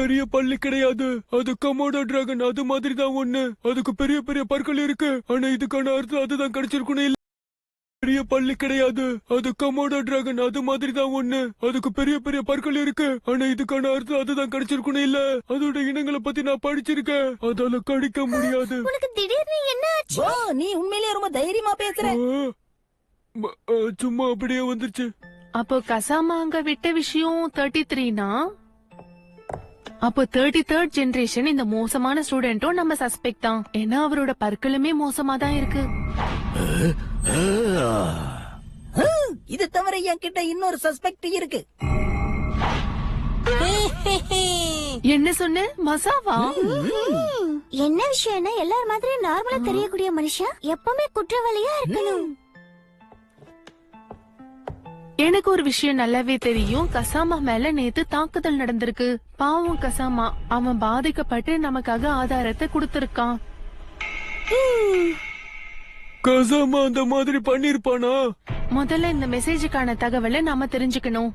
பெரிய பள்ளி கிடையாது. அது கமோடோ டிராகன், அது மாதிரி தான் ஒண்ணு. அதுக்கு பெரிய பெரிய பற்கள் இருக்கு. ஆனா இதுக்கான அர்த்தம் அதுதான் கிடைச்சிருக்கணும். இல்ல, பெரிய பள்ளி கிடையாது. அது கமோடோ டிராகன், அது மாதிரி தான் ஒண்ணு. அதுக்கு பெரிய பெரிய பற்கள் இருக்கு. ஆனா இதுக்கான அர்த்தம் அதுதான் கிடைச்சிருக்கணும். இல்ல, அதோட இனங்களை பத்தி நான் படிச்சிருக்கேன். அதால கடிக்க முடியாது. உனக்கு திடீர்னு என்ன ஆச்சு? நீ உண்மையிலேயே ரொம்ப தைரியமா பேசுற. சும்மா அப்படியே வந்துருச்சு. அப்போ கசாமா அங்க விட்ட விஷயம் 33னா, அப்போ 33rd ஜெனரேஷன் இந்த மோசமான ஸ்டூடெண்ட்டும் நம்ம சஸ்பெக்ட் தான். ஏன்னா அவரோட பற்களுமே மோசமா தான் இருக்கு. இது தவிர என்கிட்ட இன்னொரு சஸ்பெக்ட் இருக்கு. என்ன சொன்ன மசாவா? என்ன விஷயம்னா எல்லார் மாதிரி நார்மலா தெரியக்கூடிய மனுஷன் எப்பவுமே குற்றவாளியா இருக்கணும். எனக்கு ஒரு விஷயம் நல்லாவே தெரியும். கசாமா மேல நேத்து தாக்குதல் நடந்திருக்கு. பாவம் கசாமா, அவன் பாதிக்கப்பட்டு நமக்காக ஆதாரத்தை கொடுத்திருக்கான். கசாமா அந்த மாதிரி பண்ணிருப்பானா? முதல்ல இந்த மெசேஜுக்கான தகவலை நாம தெரிஞ்சுக்கணும்.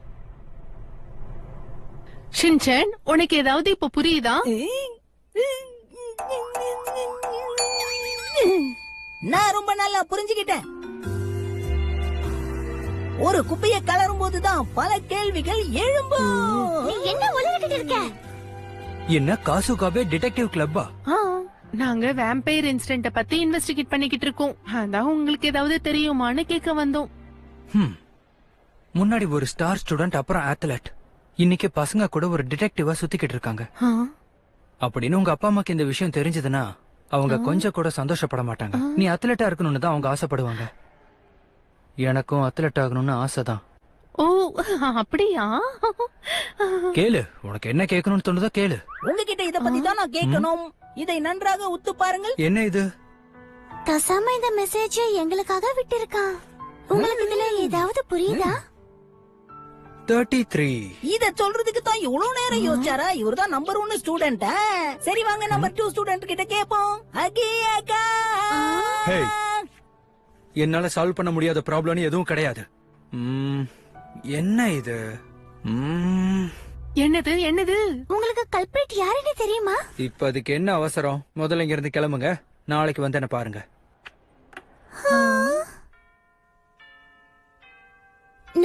ஷின்சன், உனக்கு ஏதாவது இப்ப புரியுதா? நான் ரொம்ப நல்லா புரிஞ்சுக்கிட்டேன். ஒரு குப்பையை கலரும் போதுதான் பல கேள்விகள் எழும்பும். நீ என்ன உளறிட்டு இருக்க? என்ன காசுகாவே டிடெக்டிவ் கிளப்பா? நாங்க வேம்பயர் இன்சிடென்ட பத்தி இன்வெஸ்டிகேட் பண்ணிக்கிட்டு இருக்கோம். அதான் உங்களுக்கு ஏதாவது தெரியுமான்னு கேட்க வந்தோம். முன்னாடி ஒரு ஸ்டார் ஸ்டூடெண்ட், அப்புறம் அத்லெட். இன்னைக்கு பசங்க கூட ஒரு டிடெக்டிவா சுத்திக்கிட்டு இருக்காங்க. அப்படின்னு உங்க அப்பா அம்மாக்கு இந்த விஷயம் தெரிஞ்சதுன்னா அவங்க கொஞ்சம் கூட சந்தோஷப்பட மாட்டாங்க. நீ அத்லெட்டா இருக்கணும்னு தான் அவங்க ஆசைப்படுவாங்க. எனக்கும் அத்லெட் ஆகணும்னு ஆசைதான். ஓ, அப்படியா? கேளு, உனக்கு என்ன கேட்கணும்னு தோணுதோ கேளு. உங்ககிட்ட இத பத்தி தான் நான் கேட்கணும். இதை நன்றாக உத்து பாருங்கள். என்ன இது? கசாமா இந்த மெசேஜ் எங்களுக்காக விட்டிருக்கான். உங்களுக்கு இதுல ஏதாவது புரியுதா? 33. இத சொல்றதுக்கு தான் இவ்வளவு நேரம் யோசிச்சாரா? இவர்தான் நம்பர் 1 ஸ்டூடெண்ட். சரி வாங்க நம்பர் 2 ஸ்டூடெண்ட் கிட்ட கேப்போம். அக்கா, Hey. என்னால சால்வ் பண்ண முடியாத ப்ராப்ளம் எதுவும் கிடையாது. என்ன இது? என்னது என்னது? உங்களுக்கு கல்பிரேட் யாருன்னு தெரியுமா? இப்ப அதுக்கு என்ன அவசரம்? முதல்ல இங்க இருந்து கிளம்புங்க. நாளைக்கு வந்து என்ன பாருங்க.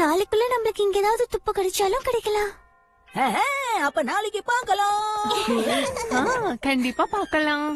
நாளைக்குள்ள நம்மளுக்கு இங்க ஏதாவது துப்பு கிடைச்சாலும் கிடைக்கலாம். அப்ப நாளைக்கு பார்க்கலாம். கண்டிப்பா பார்க்கலாம்.